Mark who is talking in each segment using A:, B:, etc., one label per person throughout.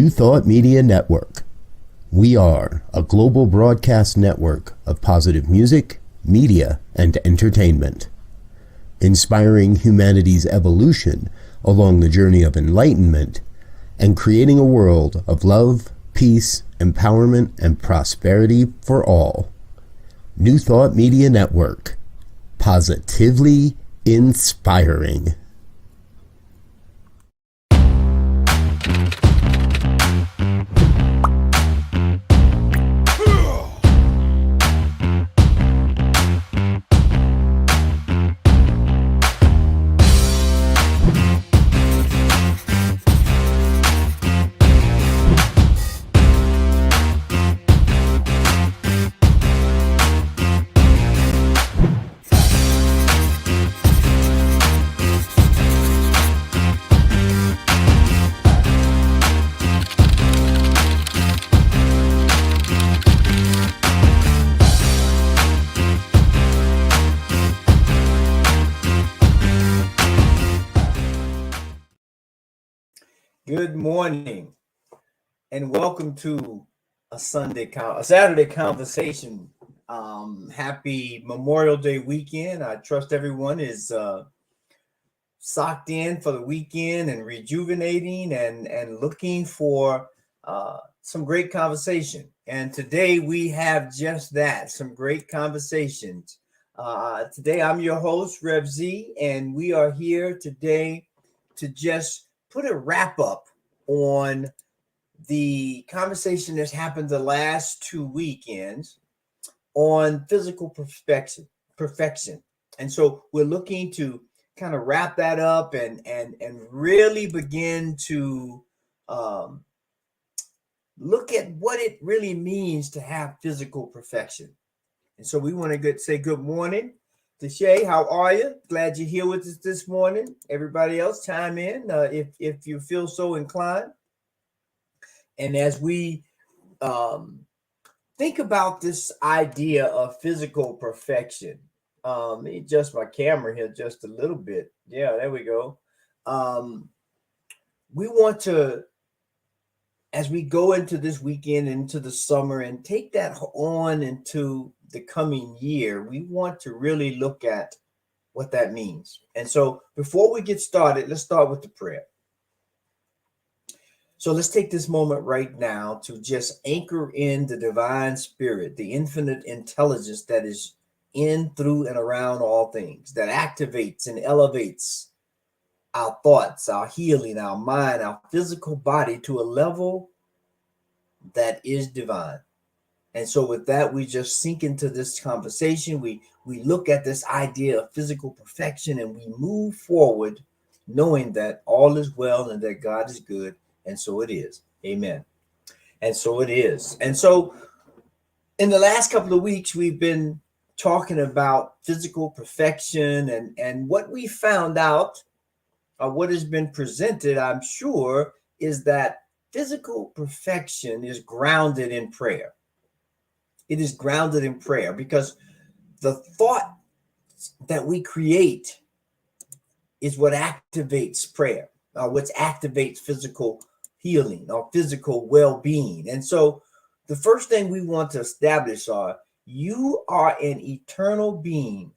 A: New Thought Media Network. We are a global broadcast network of positive music, media, and entertainment, inspiring humanity's evolution along the journey of enlightenment and creating a world of love, peace, empowerment, and prosperity for all. New Thought Media Network. Positively inspiring.
B: Good morning, and welcome to a Saturday conversation. Happy Memorial Day weekend. I trust everyone is socked in for the weekend and rejuvenating and looking for some great conversation. And today we have just that, some great conversations. Today I'm your host, Rev Z, and we are here today to just put a wrap up on the conversation that's happened the last 2 weekends on physical perfection. And so we're looking to kind of wrap that up and really begin to look at what it really means to have physical perfection. And so we want to say good morning to Shay. How are you? Glad you're here with us this morning. Everybody else, chime in if you feel so inclined. And as we think about this idea of physical perfection, let me adjust my camera here just a little bit. Yeah, there we go. We want to, as we go into this weekend, into the summer, and take that on into the coming year, we want to really look at what that means. And so before we get started, let's start with the prayer. So let's take this moment right now to just anchor in the divine spirit, the infinite intelligence that is in, through, and around all things, that activates and elevates our thoughts, our healing, our mind, our physical body to a level that is divine. And so with that, we just sink into this conversation. We look at this idea of physical perfection and we move forward knowing that all is well and that God is good. And so it is. Amen. And so it is. And so in the last couple of weeks, we've been talking about physical perfection and what we found out, or what has been presented, I'm sure, is that physical perfection is grounded in prayer. It is grounded in prayer because the thought that we create is what activates prayer, what activates physical healing or physical well-being. And so the first thing we want to establish are you are an eternal being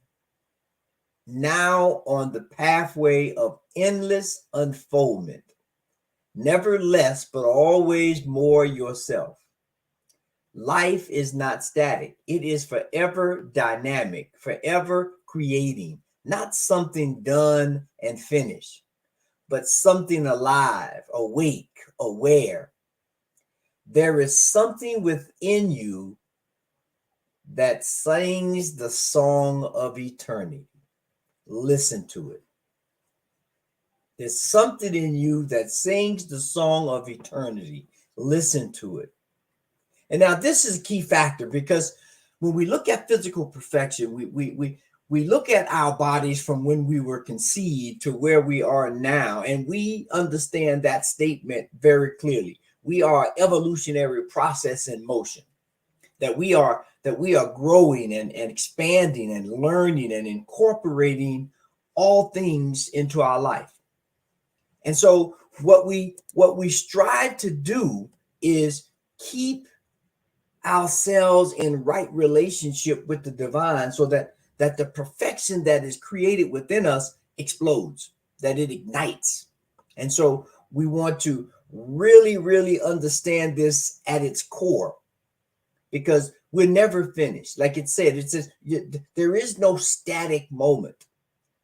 B: now on the pathway of endless unfoldment, never less, but always more yourself. Life is not static. It is forever dynamic, forever creating, not something done and finished, but something alive, awake, aware. There is something within you that sings the song of eternity. Listen to it. There's something in you that sings the song of eternity. Listen to it. And now this is a key factor because when we look at physical perfection, we look at our bodies from when we were conceived to where we are now, and we understand that statement very clearly. We are evolutionary process in motion, that we are growing and expanding and learning and incorporating all things into our life. And so what we strive to do is keep ourselves in right relationship with the divine, so that the perfection that is created within us explodes, that it ignites. And so we want to really understand this at its core, because we're never finished. Like it said, it says there is no static moment,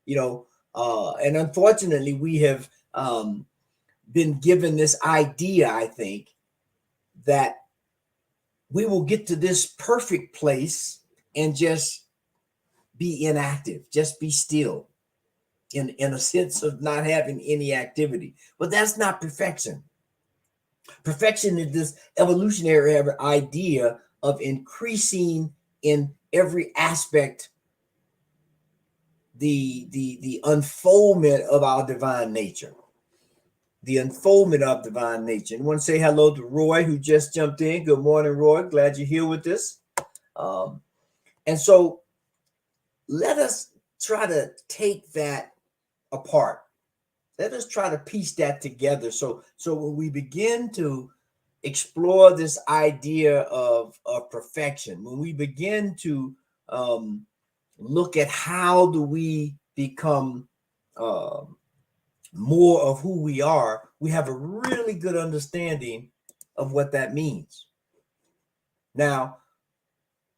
B: and unfortunately we have been given this idea, I think, that we will get to this perfect place and just be inactive, just be still, in a sense of not having any activity. But that's not perfection. Perfection is this evolutionary idea of increasing in every aspect the unfoldment of our divine nature. The unfoldment of divine nature. And I want to say hello to Roy, who just jumped in. Good morning, Roy. Glad you're here with us. And so let us try to take that apart. Let us try to piece that together. So when we begin to explore this idea of perfection, when we begin to look at how do we become more of who we are, we have a really good understanding of what that means. Now,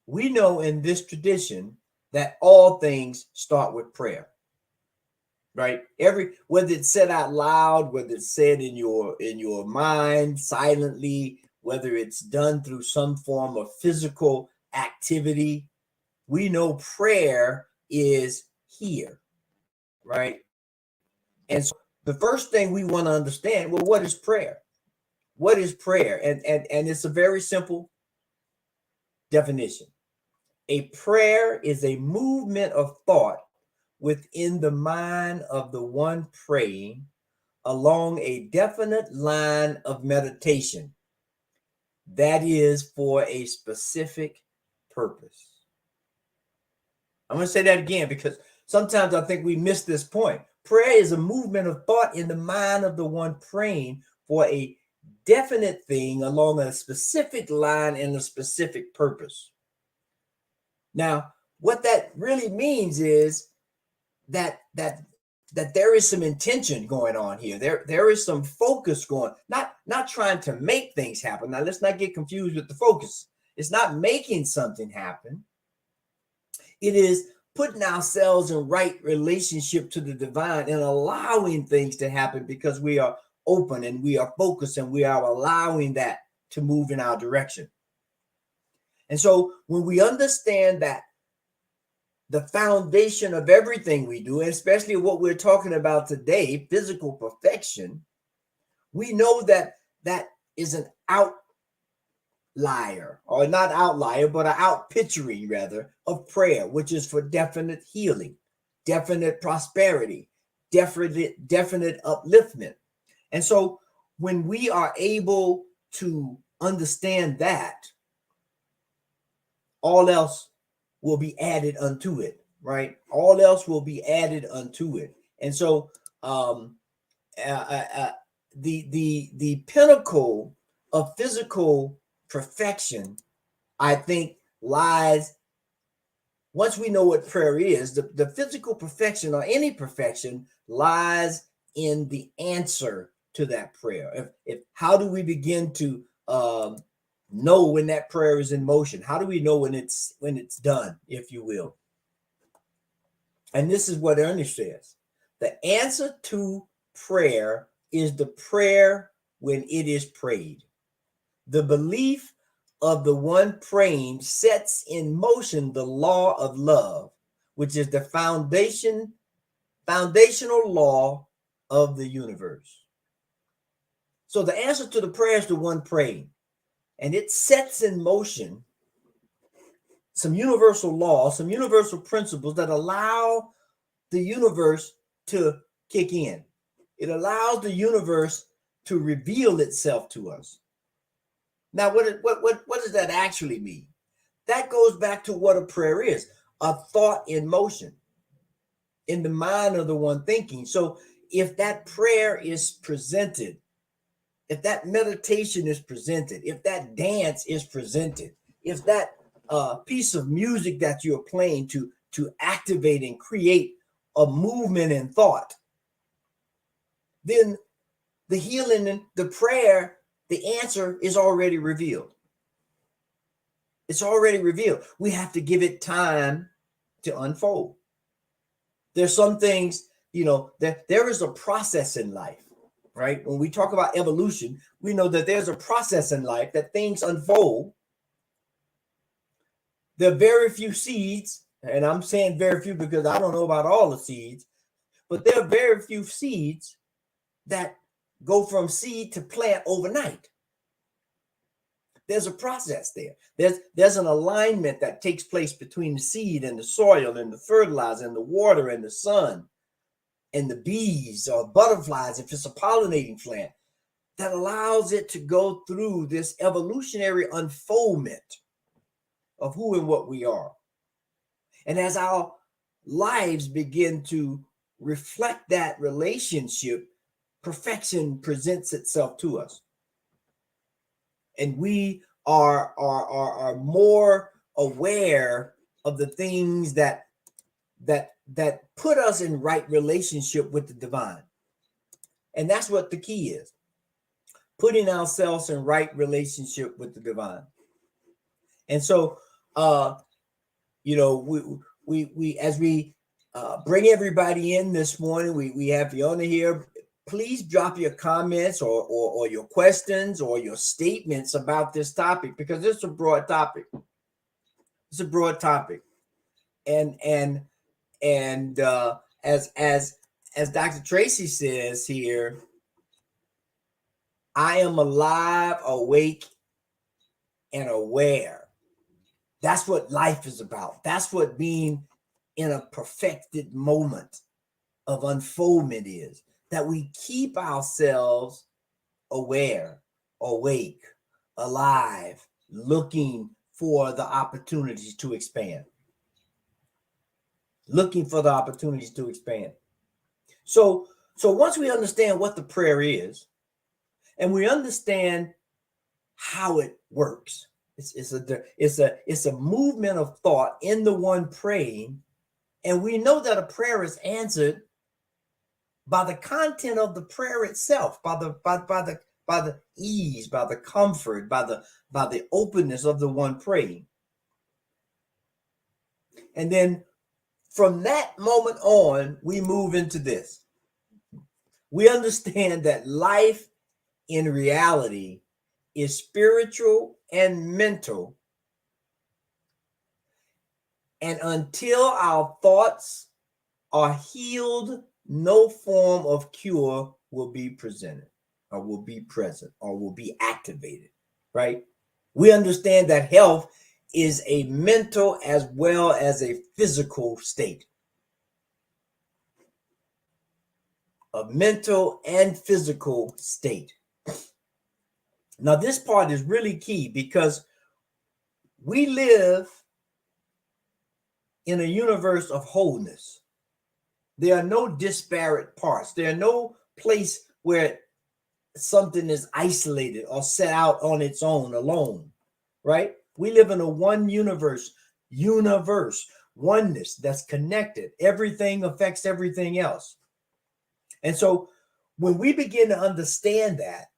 B: we know in this tradition that all things start with prayer, right? Whether it's said out loud, whether it's said in your mind silently, whether it's done through some form of physical activity, we know prayer is here, right? And so the first thing we want to understand, well, what is prayer? What is prayer? And it's a very simple definition. A prayer is a movement of thought within the mind of the one praying along a definite line of meditation that is for a specific purpose. I'm going to say that again, because sometimes I think we miss this point. Prayer is a movement of thought in the mind of the one praying for a definite thing along a specific line and a specific purpose. Now, what that really means is that there is some intention going on here. There is some focus going, not trying to make things happen. Now, let's not get confused with the focus. It's not making something happen. It is putting ourselves in right relationship to the divine and allowing things to happen, because we are open and we are focused and we are allowing that to move in our direction. And so when we understand that the foundation of everything we do, and especially what we're talking about today, physical perfection, we know that that is an outlier, or not outlier, but an outpicturing rather of prayer, which is for definite healing, definite prosperity, definite upliftment. And so when we are able to understand that, all else will be added unto it, right? All else will be added unto it. And so the pinnacle of physical perfection, I think, lies, once we know what prayer is, the physical perfection, or any perfection, lies in the answer to that prayer. If how do we begin to know when that prayer is in motion? How do we know when it's done, if you will? And this is what Ernest says: the answer to prayer is the prayer when it is prayed. The belief of the one praying sets in motion the law of love, which is the foundational law of the universe. So the answer to the prayer is the one praying, and it sets in motion some universal laws, some universal principles that allow the universe to kick in. It allows the universe to reveal itself to us. Now, what does that actually mean? That goes back to what a prayer is: a thought in motion in the mind of the one thinking. So if that prayer is presented, if that meditation is presented, if that dance is presented, if that piece of music that you're playing to activate and create a movement in thought, then the healing and the prayer, the answer is already revealed. It's already revealed. We have to give it time to unfold. There's some things, there is a process in life, right? When we talk about evolution, we know that there's a process in life that things unfold. There are very few seeds, and I'm saying very few because I don't know about all the seeds, but there are very few seeds that go from seed to plant overnight. There's a process there. There's an alignment that takes place between the seed and the soil and the fertilizer and the water and the sun and the bees or butterflies, if it's a pollinating plant, that allows it to go through this evolutionary unfoldment of who and what we are. And as our lives begin to reflect that relationship, perfection presents itself to us. And we are more aware of the things that put us in right relationship with the divine. And that's what the key is. Putting ourselves in right relationship with the divine. And so we as we bring everybody in this morning, we have Fiona here. Please drop your comments or your questions or your statements about this topic, because it's a broad topic. It's a broad topic. And as Dr. Tracy says here, I am alive, awake, and aware. That's what life is about. That's what being in a perfected moment of unfoldment is. That we keep ourselves aware, awake, alive, looking for the opportunities to expand. Looking for the opportunities to expand. So once we understand what the prayer is, and we understand how it works, it's a movement of thought in the one praying, and we know that a prayer is answered by the content of the prayer itself, by the ease, by the comfort, by the openness of the one praying. And then from that moment on, we move into this. We understand that life in reality is spiritual and mental. And until our thoughts are healed, no form of cure will be presented or will be present or will be activated, right? We understand that health is a mental as well as a physical state. A mental and physical state. Now, this part is really key because we live in a universe of wholeness. There are no disparate parts. There are no place where something is isolated or set out on its own alone, right? We live in a one universe, oneness that's connected. Everything affects everything else. And so when we begin to understand that,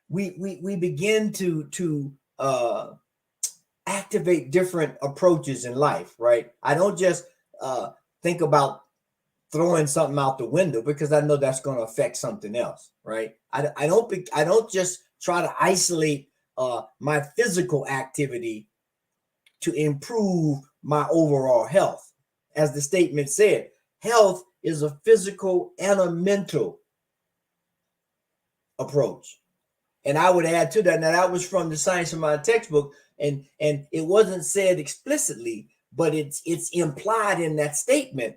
B: we begin to activate different approaches in life, right? I don't just think about throwing something out the window because I know that's going to affect something else, right? I don't just try to isolate my physical activity to improve my overall health. As the statement said, health is a physical and a mental approach. And I would add to that, now that was from the Science of Mind textbook, and it wasn't said explicitly, but it's implied in that statement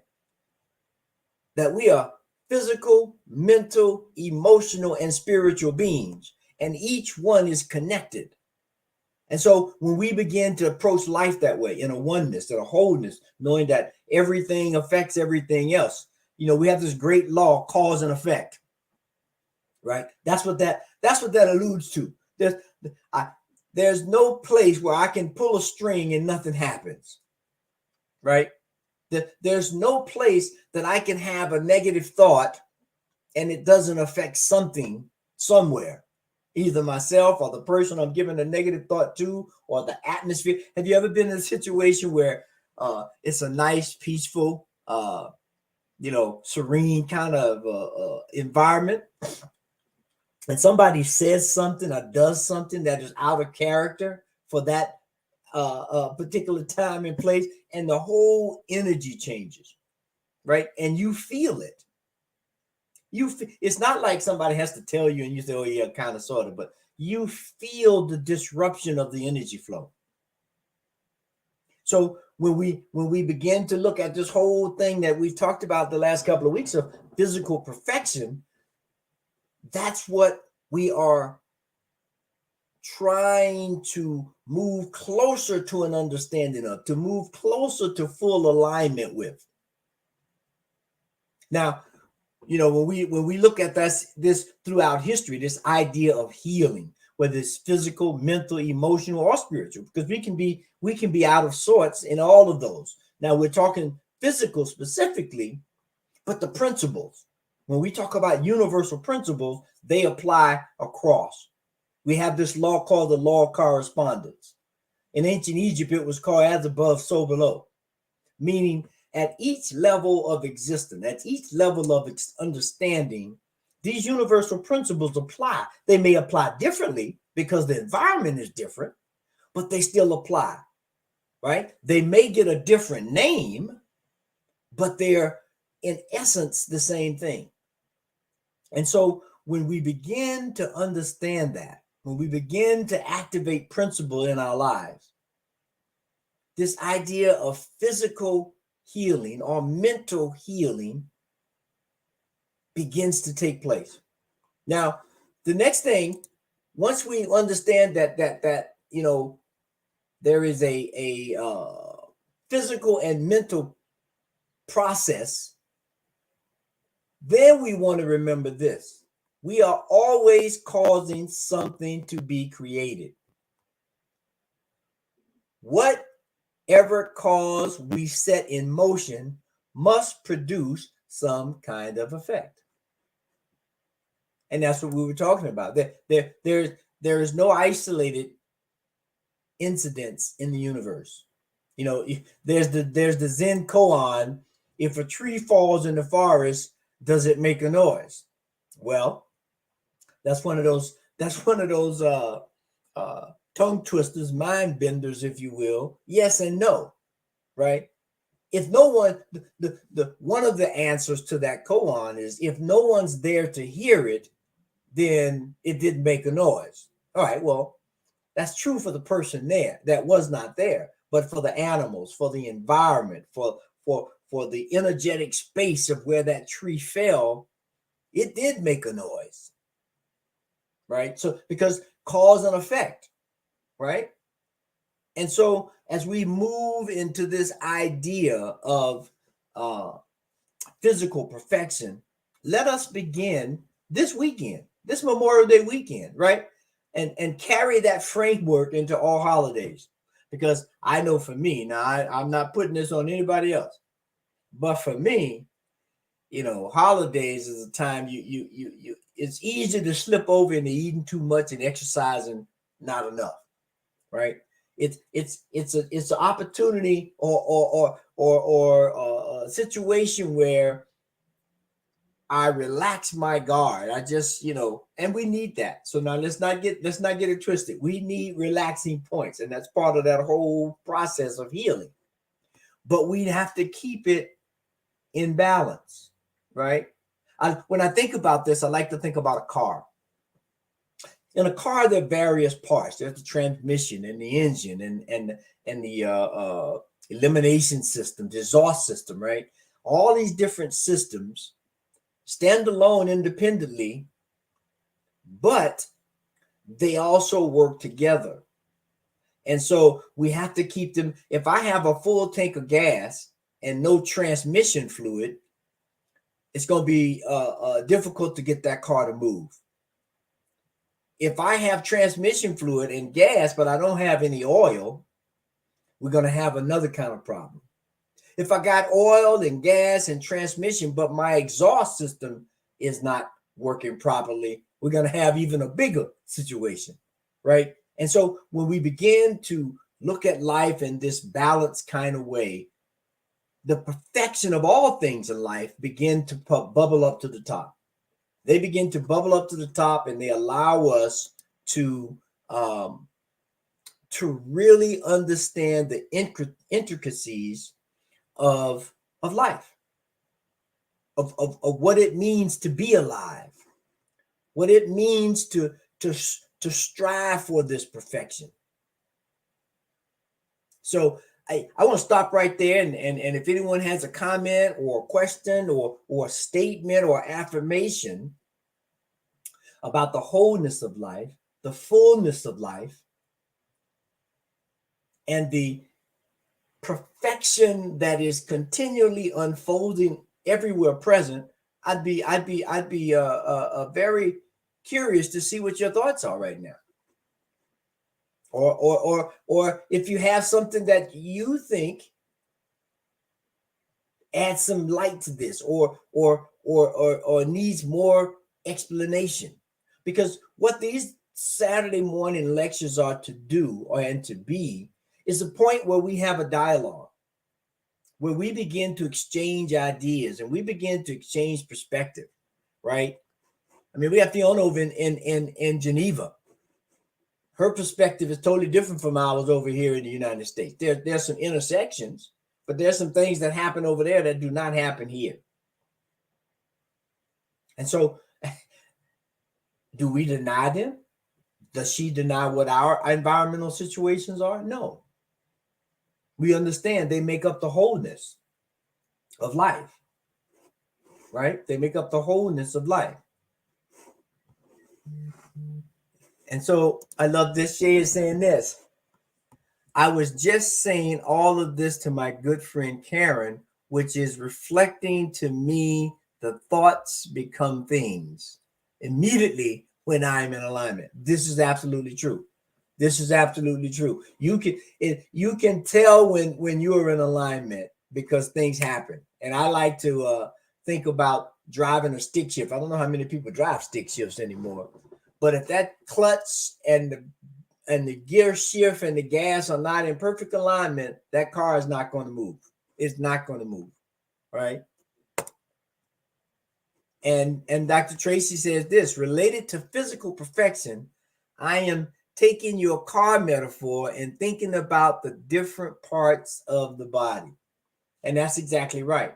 B: that we are physical, mental, emotional, and spiritual beings, and each one is connected. And so when we begin to approach life that way, in a oneness, in a wholeness, knowing that everything affects everything else, we have this great law, cause and effect, right? That's what that alludes to. There's no place where I can pull a string and nothing happens, right? There's no place that I can have a negative thought and it doesn't affect something somewhere, either myself or the person I'm giving a negative thought to, or the atmosphere. Have you ever been in a situation where it's a nice, peaceful, serene kind of environment, and somebody says something or does something that is out of character for that particular time and place, and the whole energy changes, right? And you feel it. It's not like somebody has to tell you and you say, oh yeah, kind of, sort of, but you feel the disruption of the energy flow. So when we begin to look at this whole thing that we've talked about the last couple of weeks of physical perfection, that's what we are trying to move closer to an understanding of, to move closer to full alignment with. Now, when we look at this throughout history, this idea of healing, whether it's physical, mental, emotional, or spiritual, because we can be out of sorts in all of those. Now we're talking physical specifically, but the principles, when we talk about universal principles, they apply across. We have this law called the law of correspondence. In ancient Egypt, it was called as above, so below, meaning at each level of existence, at each level of understanding, these universal principles apply. They may apply differently because the environment is different, but they still apply, right? They may get a different name, but they're in essence the same thing. And so when we begin to understand that, when we begin to activate principle in our lives, this idea of physical healing or mental healing begins to take place. Now, the next thing, once we understand that there is a physical and mental process, then we want to remember this: we are always causing something to be created. Whatever cause we set in motion must produce some kind of effect. And that's what we were talking about. There is no isolated incidents in the universe. There's the Zen koan: if a tree falls in the forest, does it make a noise? Well, that's one of those tongue twisters, mind benders, if you will. Yes and no, right? If no one, the one of the answers to that koan is, if no one's there to hear it, then it didn't make a noise. All right, well, that's true for the person there that was not there, but for the animals, for the environment, for the energetic space of where that tree fell, it did make a noise, right? So because cause and effect, right? And so as we move into this idea of physical perfection, let us begin this weekend, this Memorial Day weekend, right? And carry that framework into all holidays. Because I know for me, now I'm not putting this on anybody else, but for me, holidays is a time you it's easy to slip over into eating too much and exercising not enough, right? It's an opportunity or a situation where I relax my guard. I just, and we need that. So now let's not get it twisted. We need relaxing points, and that's part of that whole process of healing. But we have to keep it in balance, right? When I think about this, I like to think about a car. In a car, there are various parts. There's the transmission and the engine and the elimination system, the exhaust system, right? All these different systems stand alone independently, but they also work together. And so we have to keep them. If I have a full tank of gas and no transmission fluid, it's going to be difficult to get that car to move. If I have transmission fluid and gas, but I don't have any oil, we're going to have another kind of problem. If I got oil and gas and transmission, but my exhaust system is not working properly, we're going to have even a bigger situation, right? And so when we begin to look at life in this balanced kind of way, the perfection of all things in life begin to bubble up to the top. They begin to bubble up to the top, and they allow us to really understand the intricacies of life, of what it means to be alive, what it means to strive for this perfection. So I want to stop right there, and if anyone has a comment or a question or a statement or affirmation about the wholeness of life, the fullness of life, and the perfection that is continually unfolding everywhere present, I'd be very curious to see what your thoughts are right now. Or if you have something that you think adds some light to this, or needs more explanation, because what these Saturday morning lectures are to do and to be is a point where we have a dialogue, where we begin to exchange ideas and we begin to exchange perspective, right? I mean, we have Fiona over in Geneva. Her perspective is totally different from ours over here in the United States. There's some intersections, but there's some things that happen over there that do not happen here. And so, do we deny them? Does she deny what our environmental situations are? No. We understand they make up the wholeness of life, right? They make up the wholeness of life. And so I love this. Shay is saying this. I was just saying all of this to my good friend Karen, which is reflecting to me the thoughts become things immediately when I'm in alignment. This is absolutely true. This is absolutely true. You can tell when you are in alignment because things happen. And I like to think about driving a stick shift. I don't know how many people drive stick shifts anymore, but if that clutch and the gear shift and the gas are not in perfect alignment, that car is not going to move. It's not going to move, right? And Dr. Tracy says this, related to physical perfection, I am taking your car metaphor and thinking about the different parts of the body. And that's exactly right.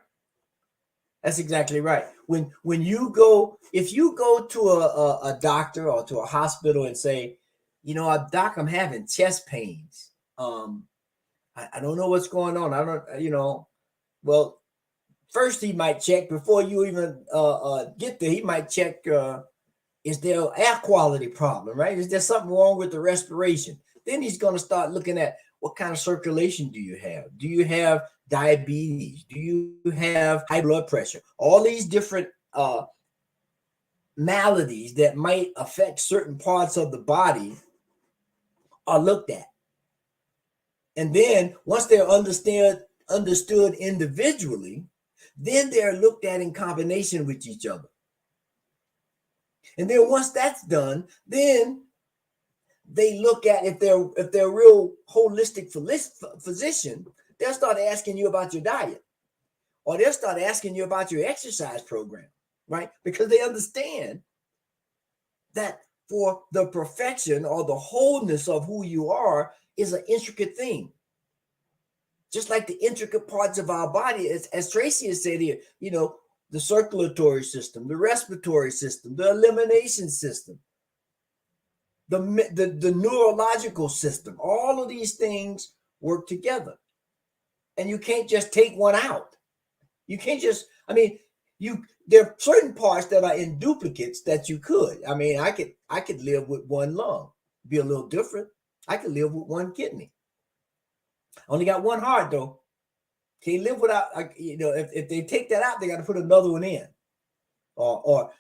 B: That's exactly right. When you go, if you go to a doctor or to a hospital and say, you know, doc, I'm having chest pains. I don't know what's going on. I don't, well, first he might check before you even get there. He might check, is there an air quality problem, right? Is there something wrong with the respiration? Then he's going to start looking at what kind of circulation do you have? Do you have diabetes? Do you have high blood pressure? All these different maladies that might affect certain parts of the body are looked at. And then once they're understood individually, then they're looked at in combination with each other. And then once that's done, then they look at, if they're a real holistic physician, they'll start asking you about your diet, or they'll start asking you about your exercise program, right? Because they understand that for the perfection or the wholeness of who you are is an intricate thing. Just like the intricate parts of our body, as Tracy has said here, the circulatory system, the respiratory system, the elimination system, the neurological system, all of these things work together. And you can't just take one out. You can't just, there are certain parts that are in duplicates that you could. I could live with one lung, be a little different. I could live with one kidney. Only got one heart though. Can't live without, if they take that out, they got to put another one in. or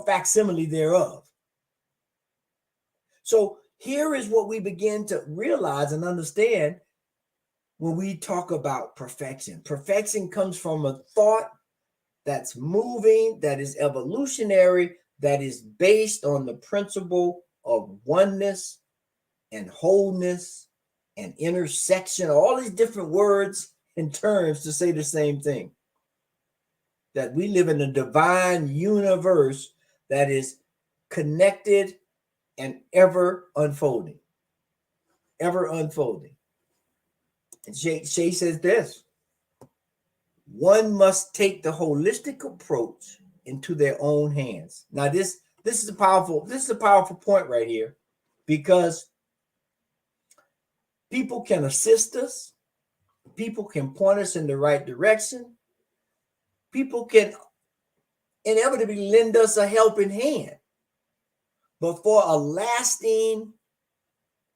B: facsimile thereof. So here is what we begin to realize and understand when we talk about perfection. Perfection comes from a thought that's moving, that is evolutionary, that is based on the principle of oneness and wholeness and intersection, all these different words and terms to say the same thing. That we live in a divine universe that is connected and ever unfolding. Ever unfolding. And Shay says this: one must take the holistic approach into their own hands. Now, this is a powerful point right here, because people can assist us, people can point us in the right direction, people can inevitably lend us a helping hand. But for a lasting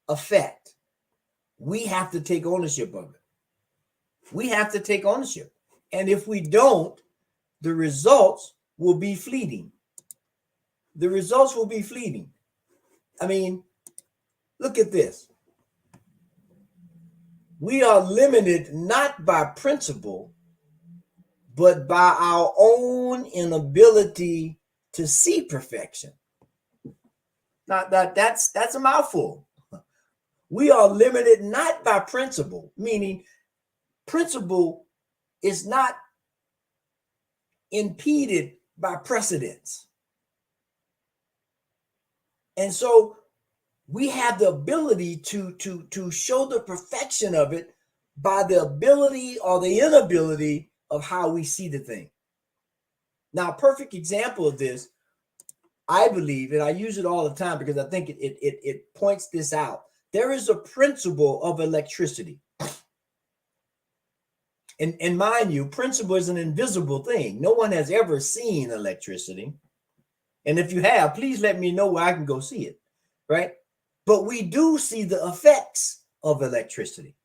B: effect, we have to take ownership of it. We have to take ownership. And if we don't, the results will be fleeting. The results will be fleeting. I mean, look at this. We are limited not by principle, but by our own inability to see perfection. Now, that's a mouthful. We are limited not by principle, meaning principle is not impeded by precedence. And so we have the ability to show the perfection of it by the ability or the inability of how we see the thing. Now, a perfect example of this, I believe, and I use it all the time because I think it points this out. There is a principle of electricity. And mind you, principle is an invisible thing. No one has ever seen electricity. And if you have, please let me know where I can go see it, right? But we do see the effects of electricity,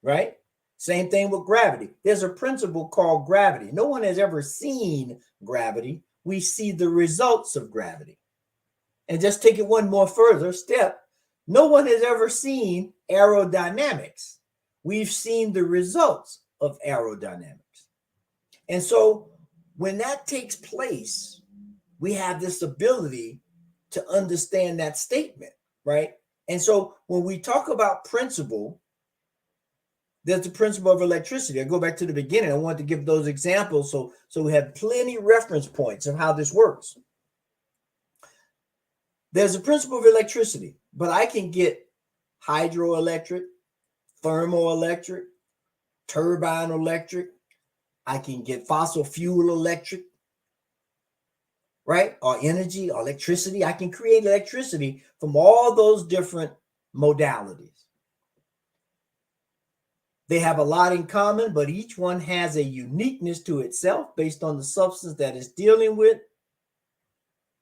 B: right? Same thing with gravity. There's a principle called gravity. No one has ever seen gravity. We see the results of gravity. And just take it one more further step. No one has ever seen aerodynamics. We've seen the results of aerodynamics. And so when that takes place, we have this ability to understand that statement, right? And so when we talk about principle, there's the principle of electricity. I go back to the beginning. I wanted to give those examples so we have plenty reference points of how this works. There's a principle of electricity, but I can get hydroelectric, thermoelectric, turbine electric. I can get fossil fuel electric, right? Or energy, or electricity. I can create electricity from all those different modalities. They have a lot in common, but each one has a uniqueness to itself based on the substance that it's dealing with.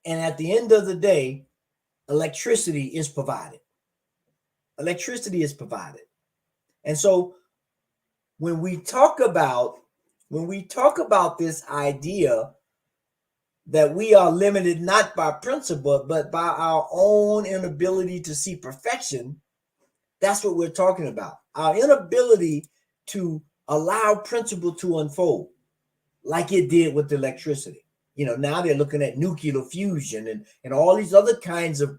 B: And at the end of the day, electricity is provided. Electricity is provided. And so when we talk about this idea that we are limited not by principle, but by our own inability to see perfection, that's what we're talking about. Our inability to allow principle to unfold like it did with electricity. You know, now they're looking at nuclear fusion and all these other kinds of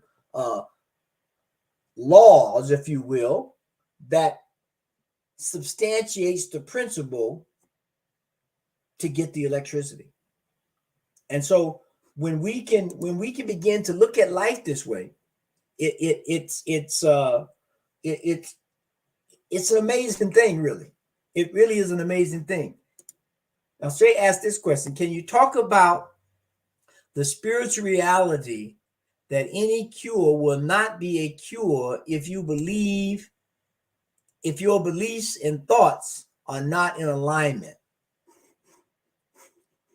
B: laws, if you will, that substantiates the principle to get the electricity. And so when we can begin to look at life this way, it's an amazing thing, really. It really is an amazing thing. Now, Shay asked this question: can you talk about the spiritual reality that any cure will not be a cure if your beliefs and thoughts are not in alignment?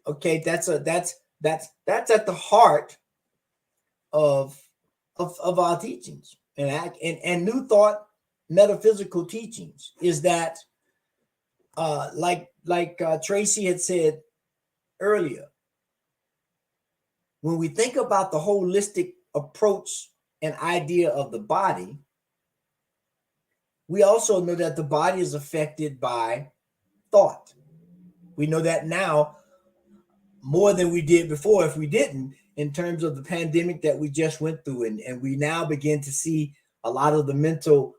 B: Okay, that's at the heart of our teachings and New Thought metaphysical teachings, is that like Tracy had said earlier, when we think about the holistic approach and idea of the body, we also know that the body is affected by thought. We know that now more than we did before, if we didn't, in terms of the pandemic that we just went through. And we now begin to see a lot of the mental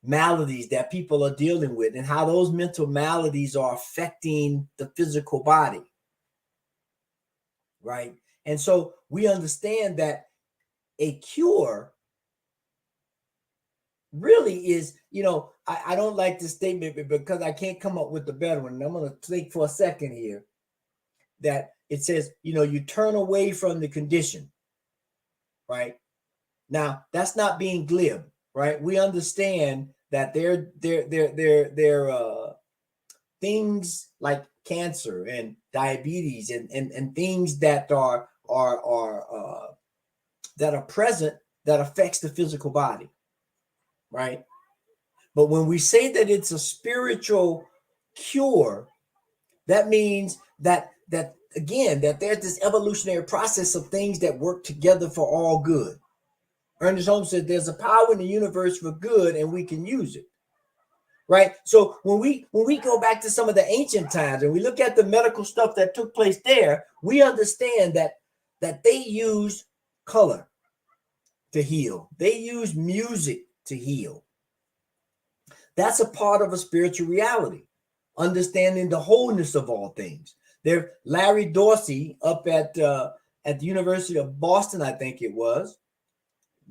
B: maladies that people are dealing with and how those mental maladies are affecting the physical body. Right. And so we understand that a cure really is, I don't like this statement because I can't come up with the better one. And I'm going to think for a second here that it says, you turn away from the condition. Right. Now, that's not being glib. Right. We understand that there things like cancer and diabetes and things that are present that affects the physical body, right? But when we say that it's a spiritual cure, that means that again, that there's this evolutionary process of things that work together for all good. Ernest Holmes said there's a power in the universe for good and we can use it. Right. So when we go back to some of the ancient times and we look at the medical stuff that took place there, we understand that they used color to heal. They used music to heal. That's a part of a spiritual reality, understanding the wholeness of all things. There, Larry Dorsey up at the University of Boston, I think it was,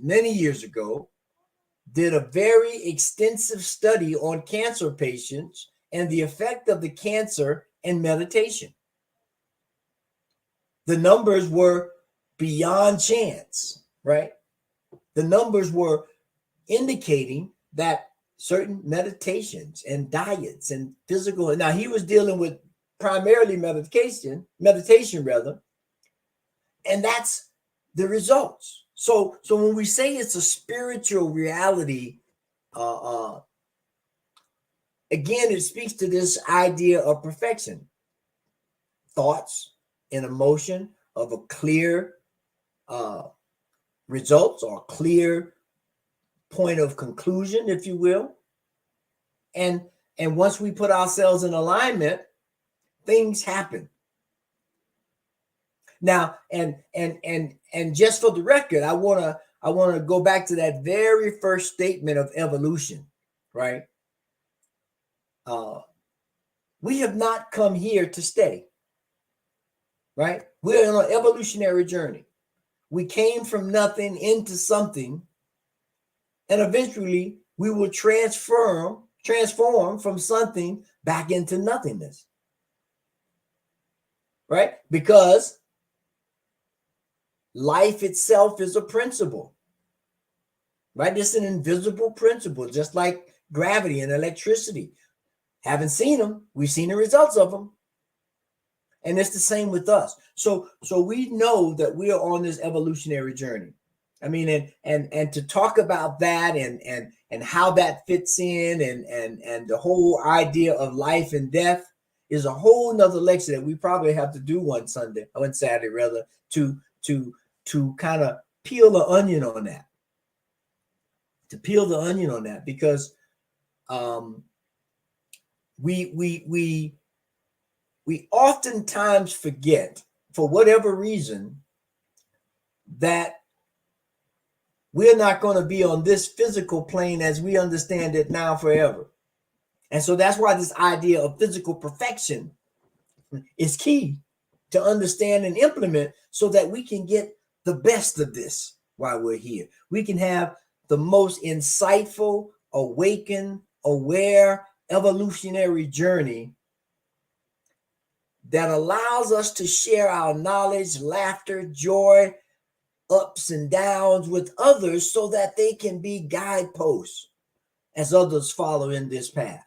B: many years ago, did a very extensive study on cancer patients and the effect of the cancer and meditation. The numbers were beyond chance, right? The numbers were indicating that certain meditations and diets and physical, now he was dealing with primarily meditation rather, and that's the results. So when we say it's a spiritual reality, again, it speaks to this idea of perfection. Thoughts and emotion of a clear results or clear point of conclusion, if you will. And once we put ourselves in alignment, things happen. Now, and just for the record, I want to go back to that very first statement of evolution, right? We have not come here to stay, right? We're on an evolutionary journey. We came from nothing into something, and eventually we will transform from something back into nothingness, right? Because life itself is a principle, right? It's an invisible principle, just like gravity and electricity. Haven't seen them. We've seen the results of them. And it's the same with us. So we know that we are on this evolutionary journey. I mean, and to talk about that and how that fits in and the whole idea of life and death is a whole nother lecture that we probably have to do one Saturday rather, to kind of peel the onion on that. To peel the onion on that, because we oftentimes forget, for whatever reason, that we're not going to be on this physical plane as we understand it now forever. And so that's why this idea of physical perfection is key to understand and implement, so that we can get the best of this while we're here. We can have the most insightful, awakened, aware, evolutionary journey that allows us to share our knowledge, laughter, joy, ups and downs with others, so that they can be guideposts as others follow in this path.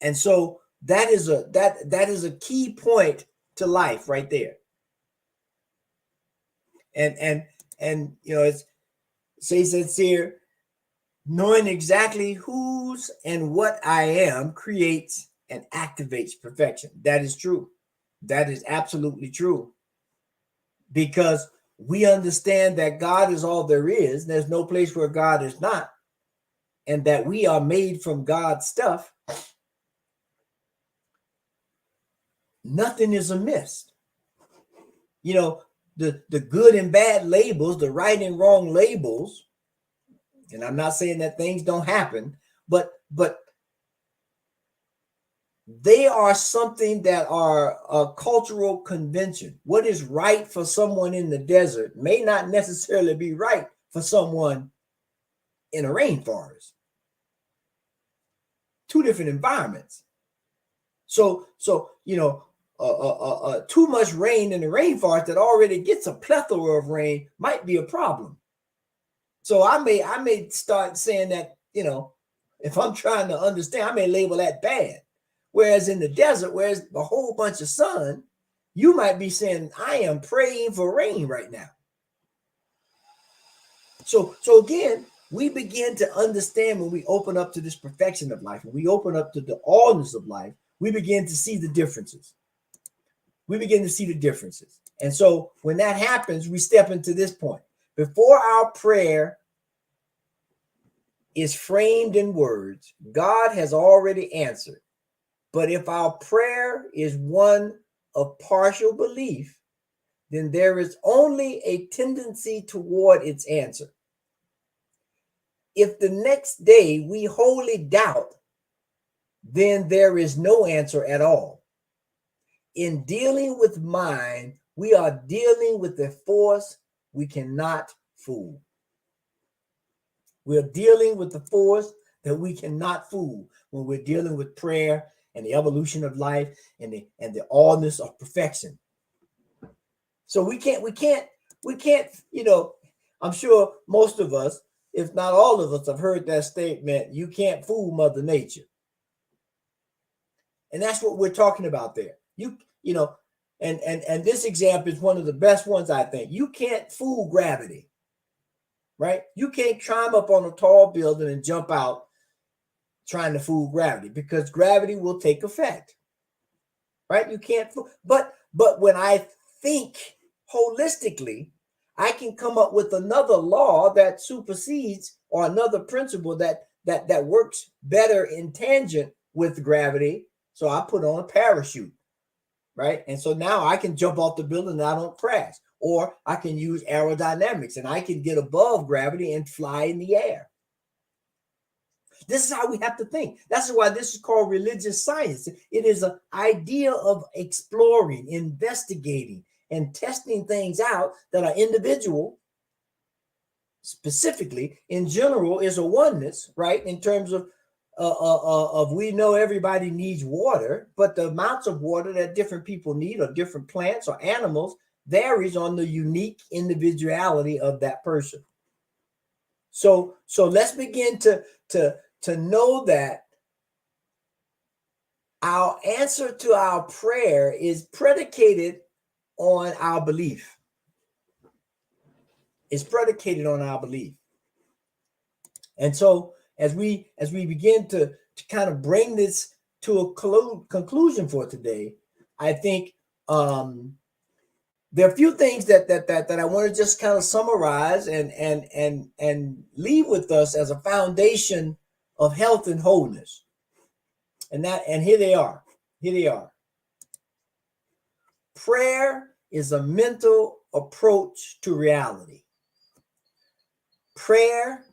B: And so that is a key point to life right there. And it says here, knowing exactly whose and what I am creates and activates perfection. That is true. That is absolutely true. because we understand that God is all there is. There's no place where God is not, and that we are made from God's stuff. Nothing is amiss. You know, the good and bad labels, the right and wrong labels, and I'm not saying that things don't happen, but they are something that are a cultural convention. What is right for someone in the desert may not necessarily be right for someone in a rainforest. Two different environments. So too much rain in the rainforest that already gets a plethora of rain might be a problem. So I may start saying that, if I'm trying to understand, I may label that bad. Whereas in the desert, where there's a whole bunch of sun, you might be saying, I am praying for rain right now. So again, we begin to understand when we open up to this perfection of life, when we open up to the allness of life, we begin to see the differences. And so when that happens, we step into this point. Before our prayer is framed in words, God has already answered. But if our prayer is one of partial belief, then there is only a tendency toward its answer. If the next day we wholly doubt, then there is no answer at all. In dealing with mind, we are dealing with a force we cannot fool. We're dealing with the force that we cannot fool when we're dealing with prayer and the evolution of life and the allness of perfection. So we can't, I'm sure most of us, if not all of us, have heard that statement, you can't fool Mother Nature. And that's what we're talking about there. And this example is one of the best ones, I think. You can't fool gravity, right? You can't climb up on a tall building and jump out trying to fool gravity, because gravity will take effect, right? You can't fool. But when I think holistically, I can come up with another law that supersedes, or another principle that works better in tangent with gravity. So I put on a parachute, right? And so now I can jump off the building and I don't crash. Or I can use aerodynamics and I can get above gravity and fly in the air. This is how we have to think. That's why this is called religious science. It is an idea of exploring, investigating, and testing things out that are individual. Specifically, in general, is a oneness, right? In terms of we know everybody needs water, but the amounts of water that different people need, or different plants or animals, varies on the unique individuality of that person. So let's begin to know that our answer to our prayer is predicated on our belief. It's predicated on our belief. And so as we begin to kind of bring this to a conclusion for today, I think there are a few things that I want to just kind of summarize and leave with us as a foundation of health and wholeness. And here they are. Prayer is a mental approach to reality. Prayer,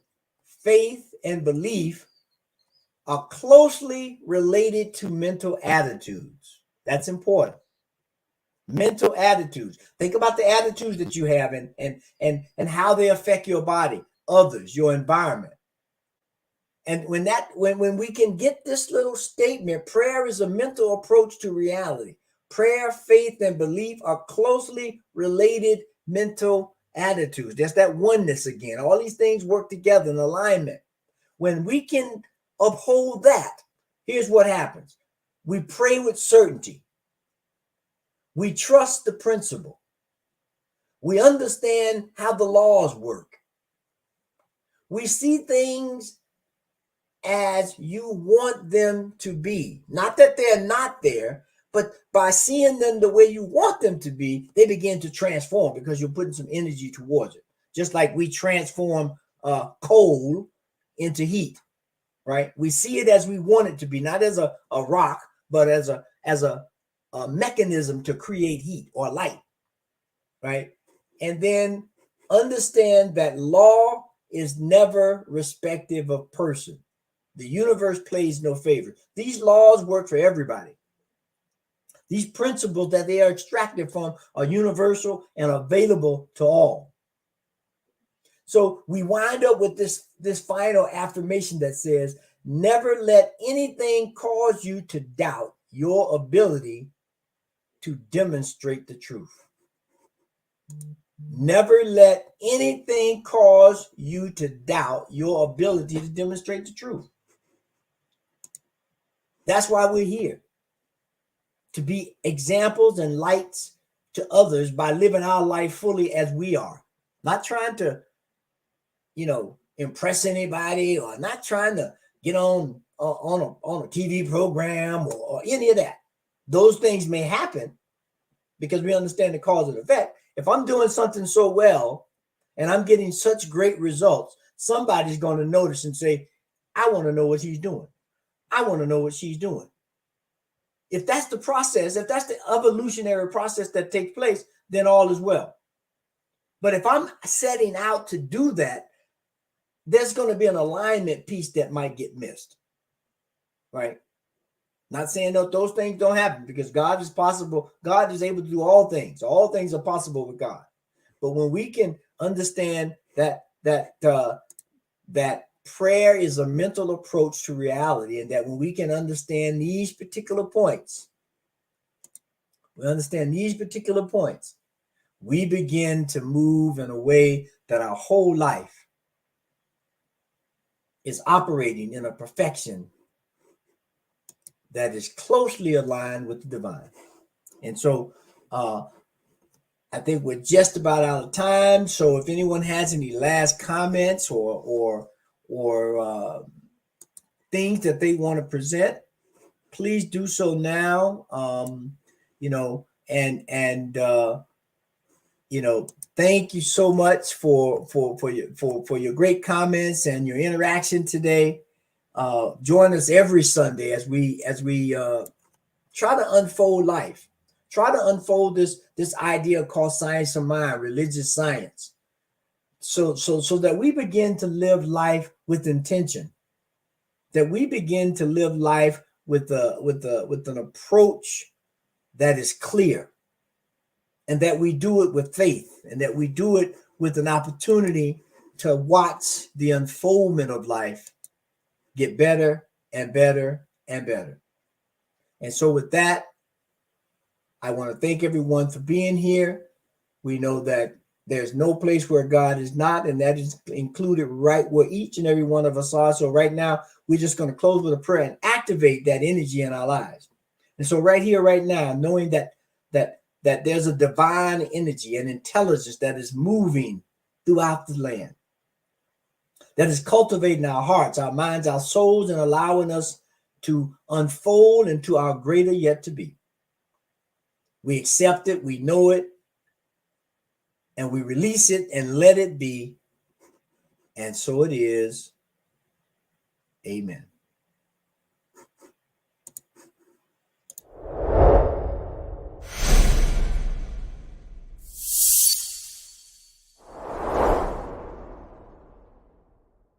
B: faith, and belief are closely related to mental attitudes. That's important. Mental attitudes. Think about the attitudes that you have and how they affect your body, others, your environment. And when we can get this little statement, prayer is a mental approach to reality. Prayer, faith, and belief are closely related mental attitudes. There's that oneness again. All these things work together in alignment. When we can uphold that, here's what happens. We pray with certainty. We trust the principle. We understand how the laws work. We see things as you want them to be. Not that they're not there, But by seeing them the way you want them to be, they begin to transform because you're putting some energy towards it. Just like we transform coal into heat, right? We see it as we want it to be, not as a rock, but as a mechanism to create heat or light, right? And then understand that law is never respective of person. The universe plays no favor. These laws work for everybody. These principles that they are extracted from are universal and available to all. So we wind up with this final affirmation that says, never let anything cause you to doubt your ability to demonstrate the truth. Never let anything cause you to doubt your ability to demonstrate the truth. That's why we're here. To be examples and lights to others by living our life fully as we are. Not trying to, impress anybody, or not trying to get on a TV program or any of that. Those things may happen because we understand the cause and effect. If I'm doing something so well and I'm getting such great results, somebody's going to notice and say, I want to know what he's doing. I want to know what she's doing. If that's the process, if that's the evolutionary process that takes place, then all is well. But if I'm setting out to do that, there's going to be an alignment piece that might get missed, right? Not saying that those things don't happen, because God is possible. God is able to do all things. All things are possible with God. But when we can understand that prayer is a mental approach to reality, and that when we can understand these particular points, we begin to move in a way that our whole life is operating in a perfection that is closely aligned with the divine. And so I think we're just about out of time. So if anyone has any last comments or things that they want to present, please do so now. Thank you so much for your great comments and your interaction today. Join us every Sunday as we try to unfold life, try to unfold this idea called science of mind, religious science, so that we begin to live life with intention, that we begin to live life with an approach that is clear, and that we do it with faith, and that we do it with an opportunity to watch the unfoldment of life get better and better and better. And so with that, I want to thank everyone for being here. We know that there's no place where God is not, and that is included right where each and every one of us are. So right now, we're just going to close with a prayer and activate that energy in our lives. And so right here, right now, knowing that there's a divine energy and intelligence that is moving throughout the land, that is cultivating our hearts, our minds, our souls, and allowing us to unfold into our greater yet to be. We accept it, we know it, and we release it and let it be. And so it is. Amen.